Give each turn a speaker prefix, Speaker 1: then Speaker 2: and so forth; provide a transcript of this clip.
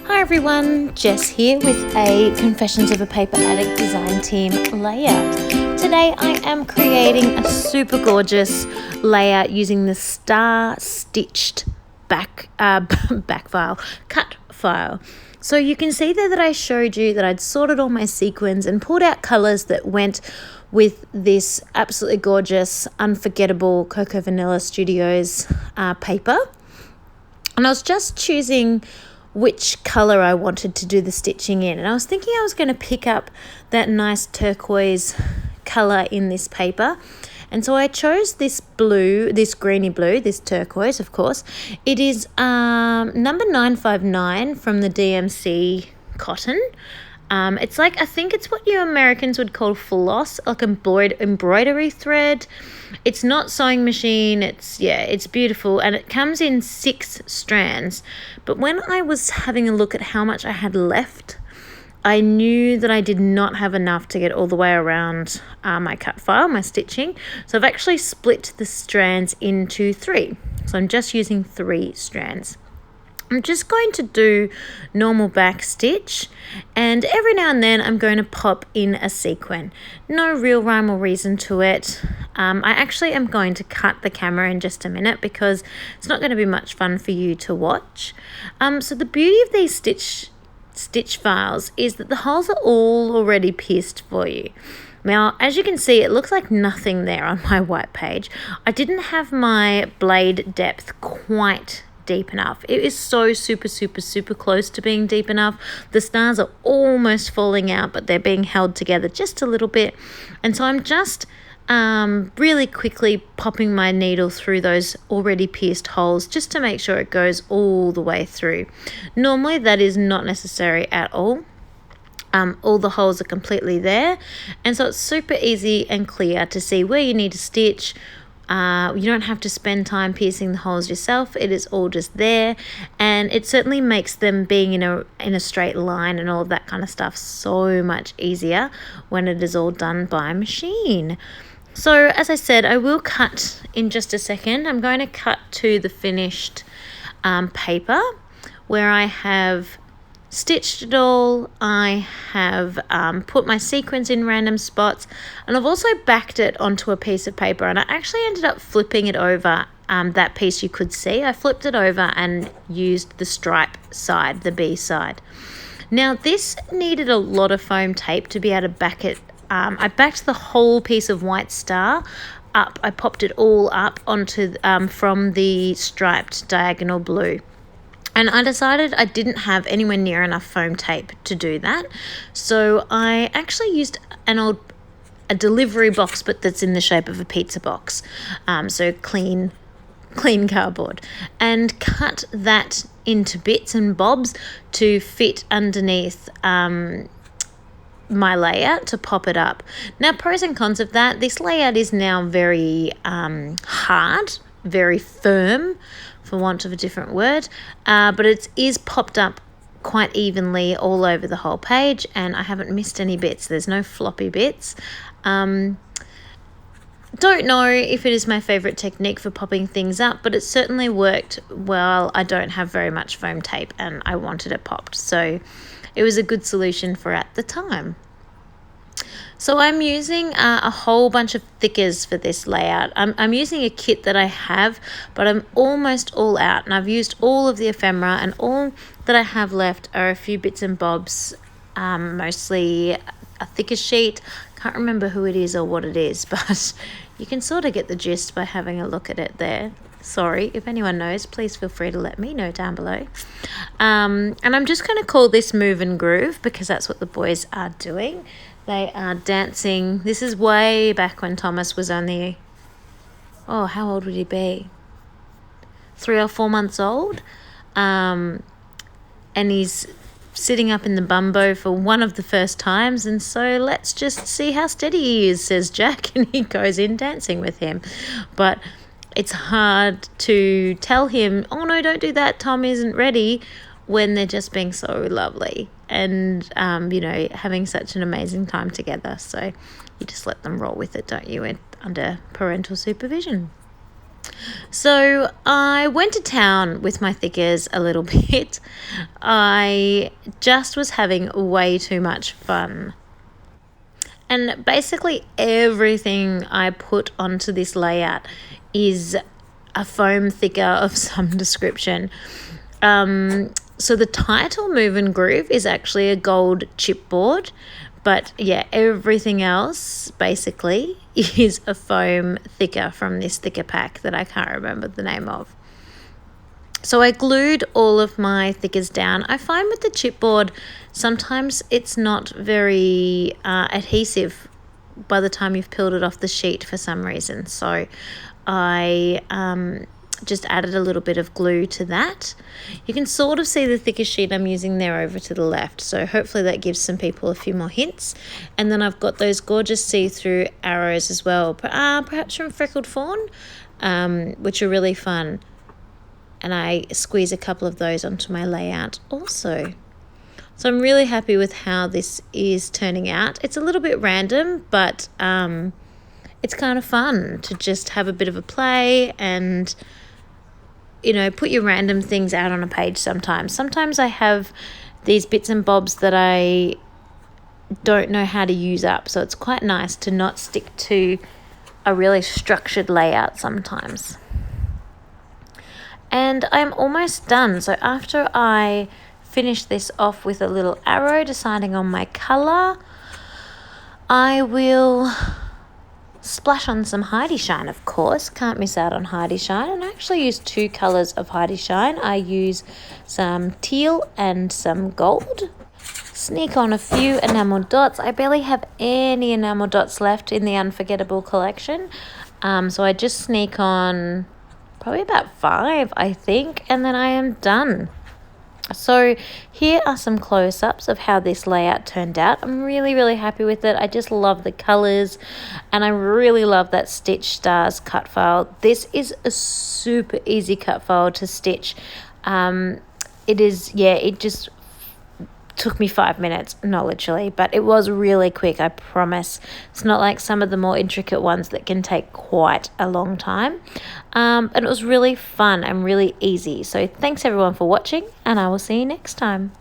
Speaker 1: Hi everyone, Jess here with a Confessions of a Paper Addict design team layout. Today I am creating a super gorgeous layout using the star stitched cut file. So you can see there that I showed you that I'd sorted all my sequins and pulled out colours that went with this absolutely gorgeous, unforgettable Cocoa Vanilla Studios paper. And I was just choosing which colour I wanted to do the stitching in. And I was thinking I was going to pick up that nice turquoise colour in this paper. And so I chose this blue, this greeny blue, this turquoise, of course. It is number 959 from the DMC cotton. It's like, I think it's what you Americans would call floss, like embroidery thread. It's not sewing machine. It's beautiful. And it comes in 6 strands. But when I was having a look at how much I had left, I knew that I did not have enough to get all the way around my cut file, my stitching. So I've actually split the strands into 3. So I'm just using 3 strands. I'm just going to do normal back stitch, and every now and then I'm going to pop in a sequin. No real rhyme or reason to it. I actually am going to cut the camera in just a minute because it's not going to be much fun for you to watch. So the beauty of these stitch files is that the holes are all already pierced for you. Now, as you can see, it looks like nothing there on my white page. I didn't have my blade depth quite deep enough. It is so super close to being deep enough. The stars are almost falling out, but they're being held together just a little bit. And so I'm just really quickly popping my needle through those already pierced holes just to make sure it goes all the way through. Normally that is not necessary at all. All the holes are completely there, and so it's super easy and clear to see where you need to stitch. You don't have to spend time piercing the holes yourself. It is all just there, and it certainly makes them being in a straight line and all of that kind of stuff so much easier when it is all done by machine. So as I said, I will cut in just a second. I'm going to cut to the finished paper where I have stitched it all. I have put my sequins in random spots, and I've also backed it onto a piece of paper, and I actually ended up flipping it over. That piece you could see, I flipped it over and used the stripe side, the B side. Now this needed a lot of foam tape to be able to back it. I backed the whole piece of white star up. I popped it all up onto from the striped diagonal blue. And I decided I didn't have anywhere near enough foam tape to do that. So I actually used a delivery box, but that's in the shape of a pizza box. So clean cardboard. And cut that into bits and bobs to fit underneath my layout to pop it up. Now, pros and cons of that. This layout is now very hard, very firm, for want of a different word, but it is popped up quite evenly all over the whole page, and I haven't missed any bits. There's no floppy bits. Don't know if it is my favorite technique for popping things up, but it certainly worked well. I don't have very much foam tape and I wanted it popped, so it was a good solution for at the time. So I'm using a whole bunch of thickers for this layout. I'm using a kit that I have, but I'm almost all out, and I've used all of the ephemera, and all that I have left are a few bits and bobs, mostly a thicker sheet. Can't remember who it is or what it is, but you can sort of get the gist by having a look at it there. Sorry, if anyone knows, please feel free to let me know down below. And I'm just going to call this Move and Groove because that's what the boys are doing. They are dancing. This is way back when Thomas was only, how old would he be? 3 or 4 months old. And he's sitting up in the bumbo for one of the first times, and so let's just see how steady he is, says Jack, and he goes in dancing with him. But it's hard to tell him, oh no, don't do that, Tom isn't ready, when they're just being so lovely and having such an amazing time together. So you just let them roll with it, don't you, under parental supervision. So I went to town with my thickers a little bit. I just was having way too much fun. And basically everything I put onto this layout is a foam thicker of some description. So the title Move and Groove is actually a gold chipboard, but yeah, everything else basically is a foam thicker from this thicker pack that I can't remember the name of. So I glued all of my thickers down. I find with the chipboard, sometimes it's not very adhesive by the time you've peeled it off the sheet for some reason. So I just added a little bit of glue to that. You can sort of see the thicker sheet I'm using there over to the left. So hopefully that gives some people a few more hints. And then I've got those gorgeous see-through arrows as well, perhaps from Freckled Fawn, which are really fun. And I squeeze a couple of those onto my layout also. So I'm really happy with how this is turning out. It's a little bit random, but it's kind of fun to just have a bit of a play and, you know, put your random things out on a page sometimes. Sometimes I have these bits and bobs that I don't know how to use up, so it's quite nice to not stick to a really structured layout sometimes. And I'm almost done. So after I finish this off with a little arrow, deciding on my colour, I will splash on some Heidi Shine, of course. Can't miss out on Heidi Shine. And I actually use 2 colours of Heidi Shine. I use some teal and some gold. Sneak on a few enamel dots. I barely have any enamel dots left in the Unforgettable collection. So I just sneak on probably about 5, I think, and then I am done. So here are some close-ups of how this layout turned out. I'm really, really happy with it. I just love the colours, and I really love that Stitch Stars cut file. This is a super easy cut file to stitch. It just took me 5 minutes, not literally, but it was really quick, I promise. It's not like some of the more intricate ones that can take quite a long time. And it was really fun and really easy. So thanks everyone for watching, and I will see you next time.